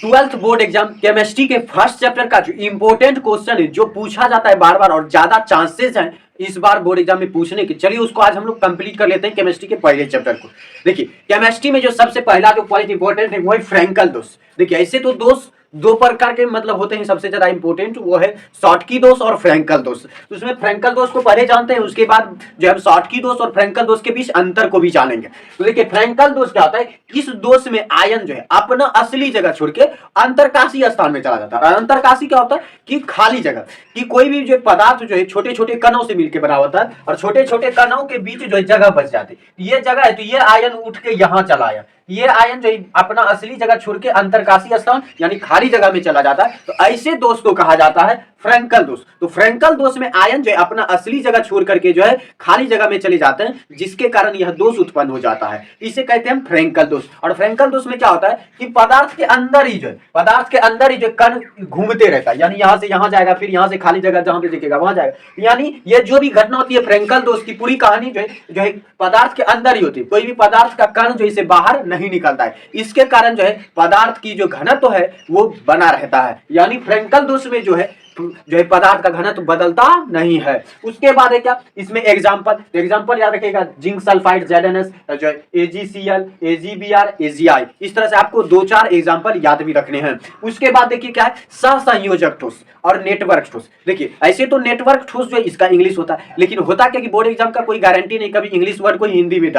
Twelfth board exam chemistry के first chapter का जो इंपॉर्टेंट क्वेश्चन है, जो पूछा जाता है बार बार और ज्यादा चांसेस हैं इस बार बोर्ड एग्जाम में पूछने की, चलिए उसको आज हम लोग कंप्लीट कर लेते हैं केमिस्ट्री के पहले चैप्टर को। देखिए केमिस्ट्री में जो सबसे पहला जो पॉइंट इंपॉर्टेंट है वो है फ्रैंकल दोष। देखिए ऐसे तो दोष दो प्रकार के मतलब होते हैं सबसे ज्यादा इंपॉर्टेंट, वो है शॉर्टकी दोष और फ्रैंकल दोष। तो उसमें फ्रैंकल दोष को पहले जानते हैं, उसके बाद जो हम शॉर्टकी दोष और फ्रैंकल दोष के बीच अंतर को भी जानेंगे। तो देखिए फ्रैंकल दोष क्या होता है, इस दोष में आयन जो है अपना असली जगह छोड़ के अंतरकाशी स्थान में चला जाता है। अंतरकाशी क्या होता है कि खाली जगह, कि कोई भी जो पदार्थ जो है छोटे छोटे कणों से मिलकर बना होता है और छोटे छोटे कणों के बीच जो है जगह बच जाती है, ये जगह है तो ये आयन उठ के यहाँ चला आया, ये आयन जो अपना असली जगह छोड़ के अंतरकाशी स्थान यानी खाली जगह में चला जाता है, तो ऐसे दोष को कहा जाता है फ्रैंकल दोष। तो फ्रैंकल दोष में आयन जो है अपना असली जगह छोड़ करके जो है खाली जगह में चले जाते हैं, जिसके कारण यह दोष उत्पन्न हो जाता है, इसे कहते हैं फ्रैंकल दोष। और फ्रैंकल दोष में क्या होता है कि पदार्थ के अंदर ही जो है, पदार्थ के अंदर ही जो कण घूमते रहता है, यानी यहाँ से यहाँ जाएगा, फिर यहाँ से खाली जगह जहां पे दिखेगा वहां जाएगा, यानी ये जो भी घटना होती है फ्रैंकल दोष की पूरी कहानी जो है पदार्थ के अंदर ही होती है, कोई भी पदार्थ का कण जो इसे बाहर नहीं निकलता है, इसके कारण जो है पदार्थ की जो घनत्व है वो बना रहता है, यानी फ्रैंकल दोष में जो है पदार्थ का घनत्व बदलता नहीं है। उसके बाद है क्या, इसमें एग्जांपल याद रखिएगा, जिंक सल्फाइड ZnS, जो AgCl, AgBr, AgI, इस तरह से आपको 2-4 एग्जांपल याद भी रखने हैं। उसके बाद देखिए क्या है, सहसंयोजक ठोस और नेटवर्क ठोस। देखिए ऐसे तो नेटवर्क ठोस जो है इसका इंग्लिश होता है, लेकिन होता क्या कि बोर्ड एग्जाम का कोई गारंटी नहीं, कभी इंग्लिश वर्ड को हिंदी में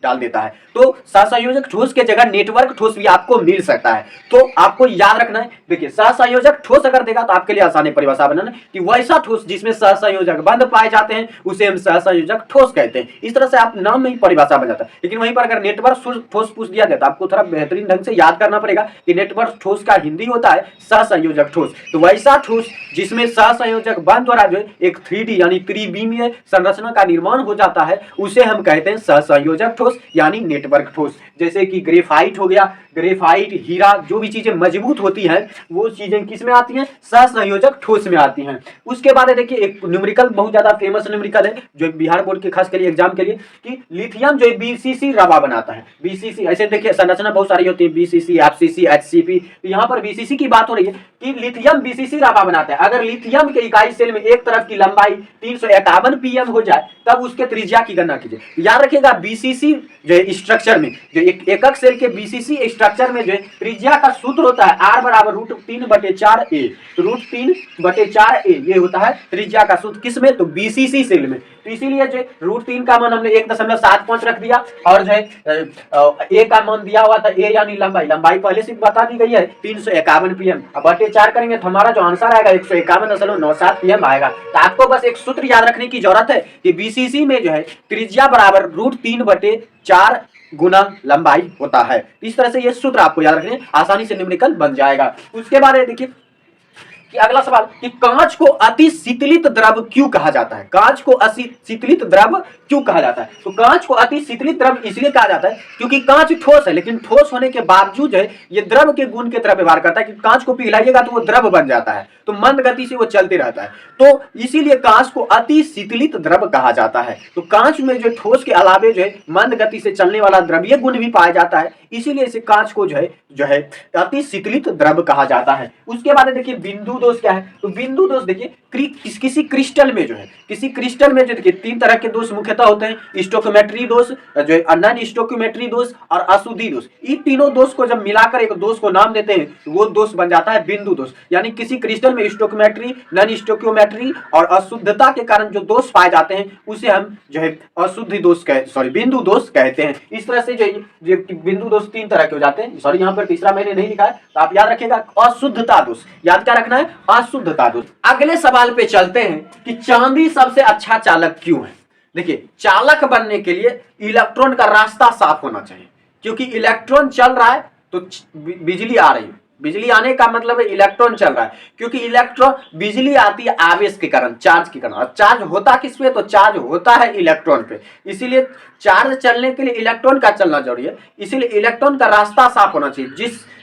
डाल देता है, तो सहसंयोजक ठोस के जगह नेटवर्क ठोस भी आपको मिल सकता है, तो आपको याद रखना है। देखिए सहसंयोजक ठोस अगर देगा तो आपके लिए आसान परिभाषा बनाना कि वैसा ठोस जिसमें सहसंयोजक बंद पाए जाते हैं उसे हम सहसंयोजक ठोस कहते हैं। इस तरह से आप नाम में ही परिभाषा बन जाता है, लेकिन वहीं पर अगर नेटवर्क ठोस पूछ दिया जाता है आपको थोड़ा बेहतरीन ढंग से याद करना पड़ेगा कि नेटवर्क ठोस का हिंदी होता है सहसंयोजक ठोस। तो वैसा ठोस जिसमें सहसंयोजक बंद द्वारा जो एक 3D यानी त्रिविमीय संरचना का निर्माण हो जाता है उसे हम कहते हैं सहसंयोजक ठोस यानी नेटवर्क ठोस। जैसे कि ग्रेफाइट हो गया, ग्रेफाइट, हीरा, जो भी चीजें मजबूत होती हैं वो चीजें किस में आती हैं, सहसंयोजक ठोस में आती हैं। उसके बाद देखिए एक न्यूमेरिकल बहुत ज्यादा फेमस न्यूमेरिकल है जो बिहार बोर्ड के खास के लिए एग्जाम के लिए, कि लिथियम जो BCC रवा बनाता है। BCC ऐसे देखिए संरचना बहुत सारी होती है, BCC, FCC, HCP, तो यहाँ पर BCC की बात हो रही है कि लिथियम BCC रवा बनाता है। अगर लिथियम के इकाई सेल में एक तरफ की लंबाई 351 pm हो जाए तब उसके त्रिज्या की गणना कीजिए। याद रखिएगा BCC जो स्ट्रक्चर में जो एक एकक सेल के BCC स्ट्रक्चर में जो त्रिज्या का सूत्र होता है R बराबर √3/4a, √3/4a ये होता है त्रिज्या का सूत्र, किसमें, तो BCC सेल में। तो इसीलिए जो √3 का मान हमने 1.75 रख दिया और जो है a का मान दिया हुआ था a यानी लंबाई पहले से बता दी गई है 351 pm, अब बटे 4 करेंगे तो हमारा जो आंसर आएगा 151.97 pm आएगा। तो आपको बस एक सूत्र याद रखने की जरूरत है कि BCC में जो है त्रिज्या बराबर √3/4 गुना लंबाई होता है। इस तरह से ये सूत्र आपको याद रखने, आसानी से न्यूमेरिकल बन जाएगा। उसके बाद देखिए कि अगला सवाल कि कांच को अति शीतलित द्रव क्यों कहा जाता है। कांच को अति शीतलित द्रव क्यों कहा जाता है, तो कांच को अति शीतलित द्रव इसलिए कहा जाता है क्योंकि कांच ठोस है, लेकिन ठोस होने के बावजूद है ये द्रव के गुण के तरह व्यवहार करता है कि कांच को पिघलाइएगा तो वो द्रव बन जाता है, तो मंद गति से वो चलते रहता है, तो इसीलिए कांच को अति शीतलित द्रव कहा जाता है। तो कांच में जो ठोस के अलावे जो है मंद गति से चलने वाला द्रव्य गुण भी पाया जाता है, इसीलिए इसे कांच को जो है अति शीतलित द्रव कहा जाता है। उसके बाद देखिए बिंदु दोष क्या है, तो बिंदु दोष देखिए किसी क्रिस्टल में जो है, किसी क्रिस्टल में जो देखिए 3 तरह के दोष मुख्यतः होते हैं, स्टोकियोमेट्री दोष, जो है नॉन स्टोकियोमेट्री दोष और अशुद्धि दोष। इन तीनों दोष को जब मिलाकर एक दोष को नाम देते हैं वो दोष बन जाता है बिंदु दोष। यानी किसी क्रिस्टल में स्टोकियोमेट्री, नॉन स्टोकियोमेट्री और अशुद्धता के कारण जो दोष पाए जाते हैं उसे हम जो है अशुद्धि दोष बिंदु दोष कहते हैं। इस तरह से जो बिंदु दोष 3 तरह के हो जाते हैं। सॉरी यहाँ पर तीसरा मैंने नहीं लिखा है, तो आप याद रखिएगा अशुद्धता दोष, याद क्या रखना है, अशुद्धता दोष। अगले सवाल पे चलते हैं कि चांदी सबसे अच्छा चालक क्यों है। देखिए चालक बनने के लिए इलेक्ट्रॉन का रास्ता साफ होना चाहिए, क्योंकि इलेक्ट्रॉन चल रहा है तो बिजली आ रही है, बिजली आने का मतलब है इलेक्ट्रॉन चल रहा है, क्योंकि इलेक्ट्रॉन बिजली आती है आवेश के कारण, चार्ज के कारण, और चार्ज होता किस पे, तो चार्ज होता है इलेक्ट्रॉन पे। इसीलिए चार्ज चलने के लिए इलेक्ट्रॉन का चलना जरूरी है, इसीलिए इलेक्ट्रॉन का रास्ता साफ होना चाहिए।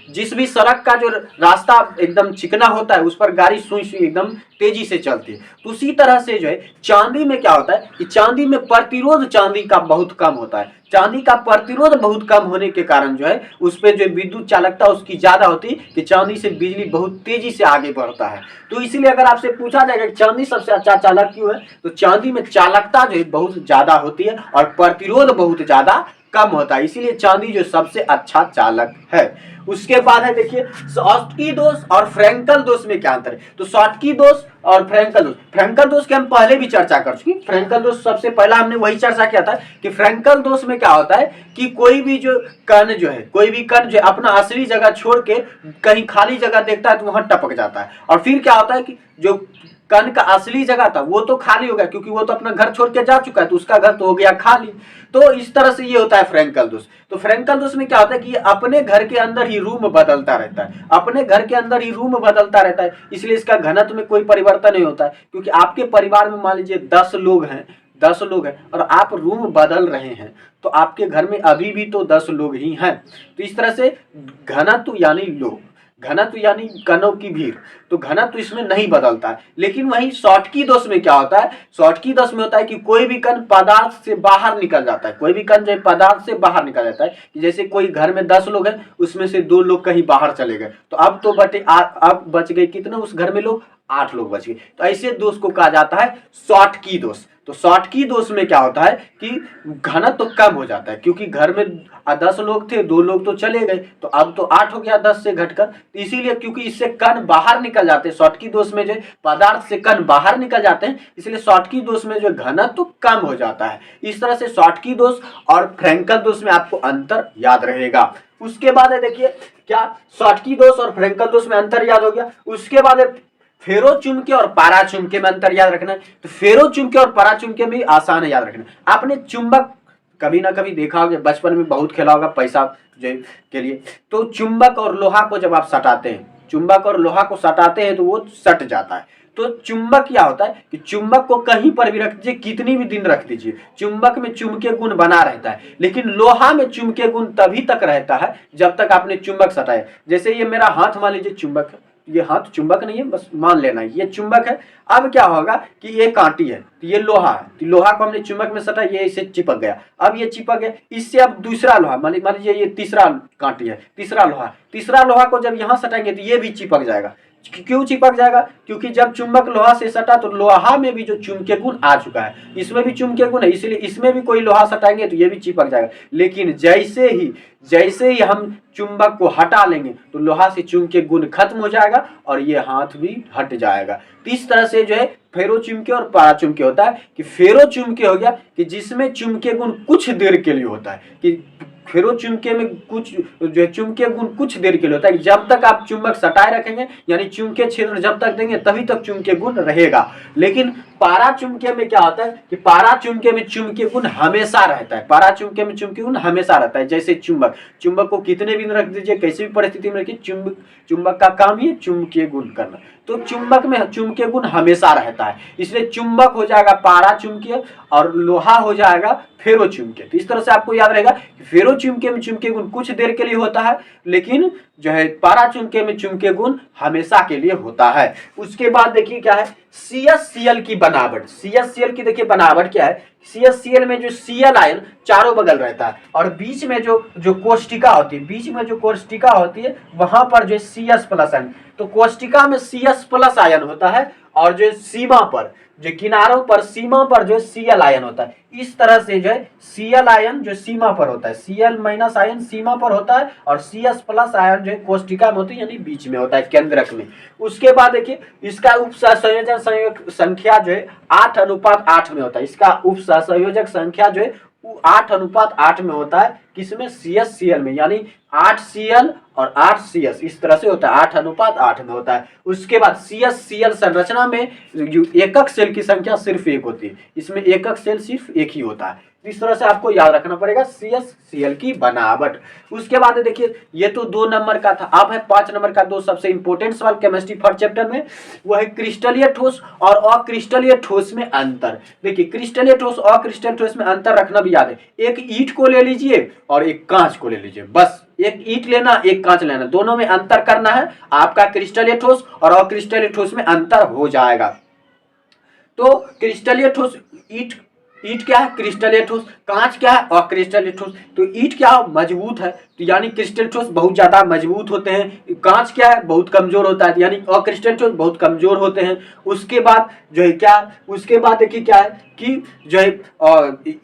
जिस भी सड़क का जो रास्ता एकदम चिकना होता है उस पर गाड़ी सुई सुई एकदम तेजी से चलती है। तो उसी तरह से जो है चांदी में क्या होता है कि चांदी में प्रतिरोध चांदी का बहुत कम होता है। चांदी का प्रतिरोध बहुत कम होने के कारण जो है उस पर जो विद्युत चालकता उसकी ज्यादा होती है कि चांदी से बिजली बहुत तेजी से आगे बढ़ता है। तो इसलिए अगर आपसे पूछा जाएगा कि चांदी सबसे अच्छा चालक क्यों है, तो चांदी में चालकता जो है बहुत ज्यादा होती है और प्रतिरोध बहुत ज्यादा कम होता है, इसीलिए चांदी जो सबसे अच्छा चालक है। उसके बाद है देखिए शॉटकी दोष और फ्रैंकल दोष में क्या अंतर है। तो शॉटकी दोष और फ्रैंकल दोष की हम पहले भी चर्चा कर चुके। फ्रैंकल दोष सबसे पहला हमने वही चर्चा किया था कि फ्रैंकल दोष में क्या होता है कि कोई भी कण जो है अपना असली जगह छोड़ के कहीं खाली जगह देखता है तो वहां टपक जाता है, और फिर क्या होता है कि जो कण का असली जगह था वो तो खाली हो गया क्योंकि वो तो अपना घर छोड़ के जा चुका है, तो उसका घर तो हो गया खाली। तो इस तरह से ये होता है फ्रैंकल दोष। तो फ्रैंकल दोष में क्या होता है कि ये अपने घर के अंदर ही रूम बदलता रहता है, अपने घर के अंदर ही रूम बदलता रहता है, इसलिए इसका घनत्व में कोई परिवर्तन नहीं होता है। क्योंकि आपके परिवार में मान लीजिए 10 लोग हैं और आप रूम बदल रहे हैं, तो आपके घर में अभी भी तो 10 लोग ही हैं। तो इस तरह से घनत्व यानी कणों की भीड़, तो घनत्व इसमें नहीं बदलता है। लेकिन वहीं शॉटकी दोष में क्या होता है, शॉटकी दोष में होता है कि कोई भी कण पदार्थ से बाहर निकल जाता है, कोई भी कण जो पदार्थ से बाहर निकल जाता है। जैसे कोई घर में 10 लोग हैं, उसमें से 2 लोग कहीं बाहर चले गए, तो अब बच गए कितने उस घर में लोग, 8 लोग बच गए। तो ऐसे दोष को कहा जाता है शॉटकी दोष। तो शॉटकी दोष में क्या होता है कि घनत्व तो कम हो जाता है, क्योंकि घर में 10 लोग थे, 2 लोग तो चले गए, तो अब तो 8 हो गया 10 से घटकर। तो इसीलिए क्योंकि इससे कण बाहर निकल जाते हैं, शॉटकी दोष में जो पदार्थ से कण बाहर निकल जाते हैं, इसलिए शॉटकी दोष में जो घनत्व तो कम हो जाता है। इस तरह से शॉटकी दोष और फ्रैंकल दोष में आपको अंतर याद रहेगा। उसके बाद है देखिए क्या शॉटकी दोष और फ्रैंकल दोष में अंतर याद हो गया। उसके बाद है फेरो चुंबके और पारा चुंबके में अंतर याद रखना है। तो फेरो चुंबके और पारा चुंबके में आसान है याद रखना। आपने चुंबक कभी ना कभी देखा होगा, बचपन में बहुत खेला होगा पैसा के लिए। तो चुंबक और लोहा को जब आप सटाते हैं तो वो सट जाता है। तो चुंबक क्या होता है कि चुंबक को कहीं पर भी रख दीजिए, कितनी भी दिन रख दीजिए, चुंबक में चुंबकीय गुण बना रहता है। लेकिन लोहा में चुंबकीय गुण तभी तक रहता है जब तक आपने चुंबक सटाए। जैसे ये मेरा हाथ मान लीजिए चुंबक है, ये हाथ चुंबक नहीं है, बस मान लेना ये चुंबक है। अब क्या होगा कि ये कांटी है, तो ये लोहा है, तो लोहा को हमने चुंबक में सटा, ये इसे चिपक गया। अब ये चिपक गया, इससे अब दूसरा लोहा मान लीजिए ये तीसरा कांटी है, तीसरा लोहा को जब यहाँ सटाएंगे तो ये भी चिपक जाएगा। क्यों चिपक जाएगा, क्योंकि जब चुंबक लोहा से सटा तो लोहा में भी जो चुंबकीय गुण आ चुका है, इसमें भी चुंबकीय गुण है, इसलिए इसमें भी कोई लोहा सटाएंगे तो ये भी चिपक जाएगा। लेकिन जैसे ही हम चुंबक को हटा लेंगे तो लोहा से चुंबकीय गुण खत्म हो जाएगा और ये हाथ भी हट जाएगा। तो इस तरह से जो है फेरो चुंबकीय और पारा चुंबकीय होता है कि फेरो चुंबकीय हो गया कि जिसमें चुंबकीय गुण कुछ देर के लिए होता है, कि फेरो चुंबकीय में कुछ जो चुंबकीय गुण कुछ देर के लिए होता है। जब तक आप चुंबक सटाए रखेंगे यानी चुंबकीय क्षेत्र जब तक देंगे तभी तक चुंबकीय गुण रहेगा। लेकिन पारा चुंबकीय में क्या होता है कि पारा चुंबकीय में चुंबकीय गुण हमेशा रहता है, पारा चुंबकीय में चुंबकीय गुण हमेशा रहता है। जैसे चुंबक को कितने भी रख दीजिए, कैसी भी परिस्थिति में रखिए, चुंबक का काम ही चुंबकीय गुण करना, तो चुंबक में चुंबकीय गुण हमेशा रहता है। इसलिए चुंबक हो जाएगा पारा चुंबकीय और लोहा हो जाएगा फेरो चुंबकीय। तो इस तरह से आपको याद रहेगा कि फेरो चुंबकीय में चुंबकीय गुण कुछ देर के लिए होता है, लेकिन जो है पारा चुंबकीय में चुंबकीय गुण हमेशा के लिए होता है। उसके बाद देखिए क्या है CH-Cl की बनावट। CH-Cl की देखिए बनावट क्या है, CH-Cl में जो Cl आयन चारों बगल रहता है और बीच में जो कोष्टिका होती है, वहां पर जो CS+ आयन, तो कोष्टिका में CS+ आयन होता है और जो सीमा पर जो किनारों पर सीमा पर जो Cl आयन होता है। इस तरह से जो है Cl आयन जो सीमा पर होता है, Cl- आयन सीमा पर होता है और CS+ आयन जो है कोष्टिका में होती है यानी बीच में होता है, केंद्रक में। उसके बाद देखिए इसका उपसंयोजक संख्या जो है 8:8 में होता है। इसका उपसंयोजक संख्या जो है 8:8 में होता है, किसमें CH-Cl में, यानी 8Cl और 8CS इस तरह से होता है, 8:8 में होता है। उसके बाद CH-Cl संरचना में एकक सेल की संख्या सिर्फ 1 होती है, इसमें एकक सेल सिर्फ 1 ही होता है। इस तरह से आपको याद रखना पड़ेगा CaCl की बनावट। उसके बाद देखिए ये तो 2 नंबर का था, अब है 5 नंबर का दो सबसे इंपॉर्टेंट सवाल केमिस्ट्री फर्स्ट चैप्टर में, वो है क्रिस्टलीय ठोस और अक्रिस्टलीय ठोस में अंतर। देखिए क्रिस्टलीय ठोस और अक्रिस्टलीय ठोस में अंतर रखना भी याद है, एक ईंट को ले लीजिए और एक कांच को ले लीजिए, बस एक ईंट लेना एक कांच लेना, दोनों में अंतर करना है, आपका क्रिस्टलीय ठोस और अक्रिस्टलीय ठोस में अंतर हो जाएगा। तो क्रिस्टलीय ठोस ईंट, ईंट क्या है क्रिस्टलीय ठोस, कांच क्या है अक्रिस्टलीय ठोस। तो ईंट क्या मजबूत है, तो यानी क्रिस्टल ठोस बहुत ज्यादा मजबूत होते हैं, कांच क्या है बहुत कमजोर होता है, यानी अक्रिस्टल ठोस बहुत कमजोर होते हैं। उसके बाद जो है क्या, उसके बाद देखिए क्या है कि जो है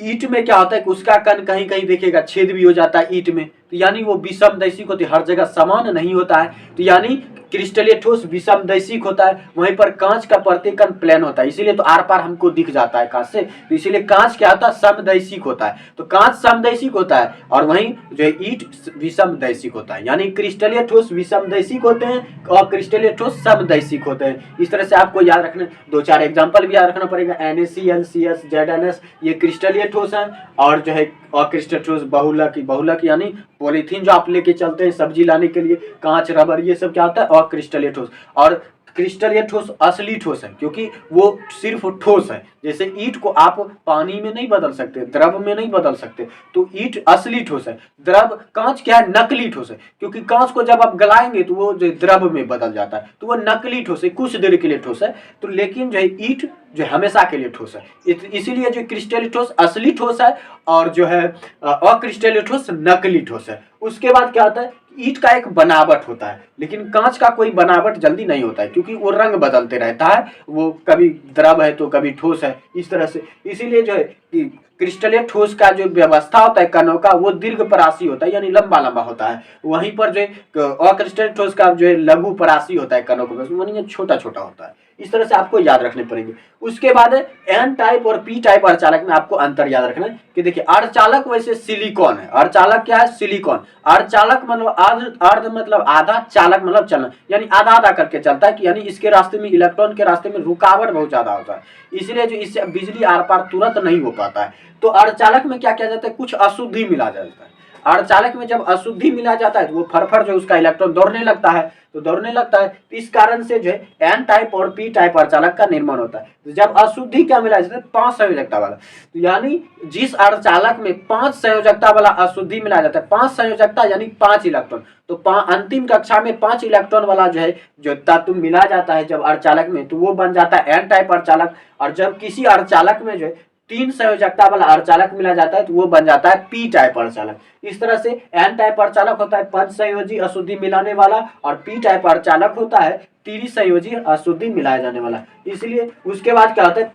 ईंट में क्या होता है कि उसका कण कहीं कहीं देखिएगा छेद भी हो जाता है ईंट में, तो यानी वो विषमदैशिक होती है, हर जगह समान नहीं होता है, तो यानी क्रिस्टलीय ठोस विषमदैशिक होता है, वहीं पर कांच का प्रत्येक कण प्लेन होता है, इसीलिए तो आर पार हमको दिख जाता है कांच से, तो इसीलिए कांच क्या होता है समदैशिक होता है, तो कांच समदैशिक होता है और वहीं जो है ईंट विषमदैशिक होता है, यानी क्रिस्टलीय ठोस विषमदैशिक होते हैं और क्रिस्टलीय ठोस समदैशिक होते हैं। इस तरह से आपको याद रखना, 2-4 एग्जांपल भी याद रखना पड़ेगा, NaCl, CS, ZnS ये क्रिस्टलीय ठोस हैं, और जो है अक्रिस्टलीय ठोस बहुलक यानी पॉलीथीन जो आप लेके चलते हैं सब्जी लाने के लिए, कांच रबर ये सब क्या होता है अक्रिस्टलीय ठोस। और क्रिस्टलीय ठोस असली ठोस है क्योंकि वो सिर्फ ठोस है, जैसे ईंट को आप पानी में नहीं बदल सकते, द्रव में नहीं बदल सकते, तो ईंट असली ठोस है। द्रव कांच क्या है नकली ठोस है, क्योंकि कांच को जब आप गलाएंगे तो वो जो द्रव में बदल जाता है, तो वो नकली ठोस है, कुछ देर के लिए ठोस है। तो लेकिन जो है ईंट जो हमेशा के लिए ठोस है, इसीलिए जो क्रिस्टलीय ठोस असली ठोस है और जो है अक्रिस्टलीय ठोस नकली ठोस है। उसके बाद क्या होता है ईंट का एक बनावट होता है, लेकिन कांच का कोई बनावट जल्दी नहीं होता है क्योंकि वो रंग बदलते रहता है, वो कभी द्रव है तो कभी ठोस है, इस तरह से। इसीलिए जो है कि क्रिस्टलीय ठोस का जो व्यवस्था होता है कणों का वो दीर्घ परासी होता है, यानी लंबा लंबा होता है, वहीं पर जो अक्रिस्टलीय ठोस का जो है लघु परासी होता है कणों का छोटा छोटा होता है। इस तरह से आपको याद रखने पड़ेंगे। उसके बाद एन टाइप और पी टाइप अर्धचालक में आपको अंतर याद रखना है कि देखिए अर्धचालक वैसे सिलिकॉन है, अर्धचालक क्या है सिलिकॉन, अर्धचालक मतलब अर्ध मतलब आधा, चालक मतलब चलना, यानी आधा आधा करके चलता है कि यानी इसके रास्ते में इलेक्ट्रॉन के रास्ते में रुकावट बहुत ज्यादा होता है, इसलिए जो इससे बिजली आर पार तुरंत नहीं हो पाता है। तो अर्धचालक में क्या किया जाता है कुछ अशुद्धि मिला जाता है, अर्धचालक में जब अशुद्धि मिला जाता है तो वो फरफर जो उसका इलेक्ट्रॉन दौड़ने लगता है, तो दौड़ने लगता है, इस कारण से जो है एन टाइप और पी टाइप अर्धचालक का निर्माण होता है। तो जब अशुद्धि क्या मिला जाता है 5 संयोजकता वाला, तो यानी जिस अर्धचालक में 5 संयोजकता वाला अशुद्धि मिला जाता है, 5 संयोजकता यानी 5 इलेक्ट्रॉन, तो अंतिम कक्षा में 5 इलेक्ट्रॉन वाला जो है जो तत्व मिला जाता है जब अर्धचालक में, तो वो बन जाता है एन टाइप अर्धचालक। और जब किसी अर्धचालक में जो है 3 संयोजकता वाला अर्धचालक मिला जाता है तो वो बन जाता है पी टाइप अर्धचालक। इस तरह से एन टाइप अर्धचालक होता है 5 संयोजी अशुद्धि मिलाने वाला, और पी टाइप अर्धचालक होता है 3 संयोजी अशुद्धि मिलाए जाने वाला। इसलिए उसके बाद क्या होता है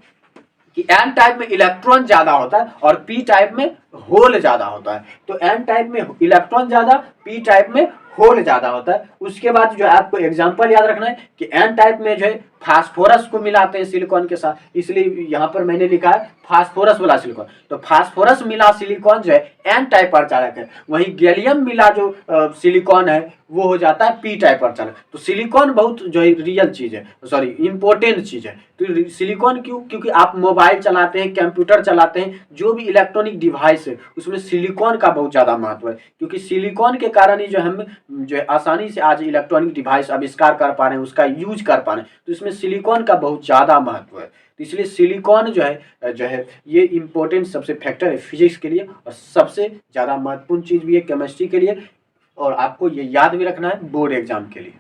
कि एन टाइप में इलेक्ट्रॉन ज्यादा होता है और पी टाइप में होल ज्यादा होता है। तो एन टाइप में इलेक्ट्रॉन ज्यादा, पी टाइप में होल ज्यादा होता है। उसके बाद जो है आपको एग्जांपल याद रखना है कि एन टाइप में जो है फास्फोरस को मिलाते हैं सिलिकॉन के साथ, इसलिए यहाँ पर मैंने लिखा है फास्फोरस वाला सिलिकॉन। तो फास्फोरस मिला सिलिकॉन जो है एन टाइप अर्धचालक है, वहीं गैलियम मिला जो सिलिकॉन है वो हो जाता है पी टाइप अर्धचालक। तो सिलिकॉन बहुत जो है रियल चीज है, सॉरी इंपॉर्टेंट चीज है। तो सिलिकॉन क्यों, क्योंकि आप मोबाइल चलाते हैं, कंप्यूटर चलाते हैं, जो भी इलेक्ट्रॉनिक डिवाइस है उसमें सिलिकॉन का बहुत ज्यादा महत्व है, क्योंकि सिलिकॉन के कारण ही जो हम जो है आसानी से आज इलेक्ट्रॉनिक डिवाइस आविष्कार कर पा रहे हैं, उसका यूज कर पा रहे हैं, तो इसमें सिलिकॉन का बहुत ज्यादा महत्व है। तो इसलिए सिलिकॉन जो है ये इंपॉर्टेंट सबसे फैक्टर है फिजिक्स के लिए, और सबसे ज्यादा महत्वपूर्ण चीज भी है केमिस्ट्री के लिए, और आपको ये याद भी रखना है बोर्ड एग्जाम के लिए।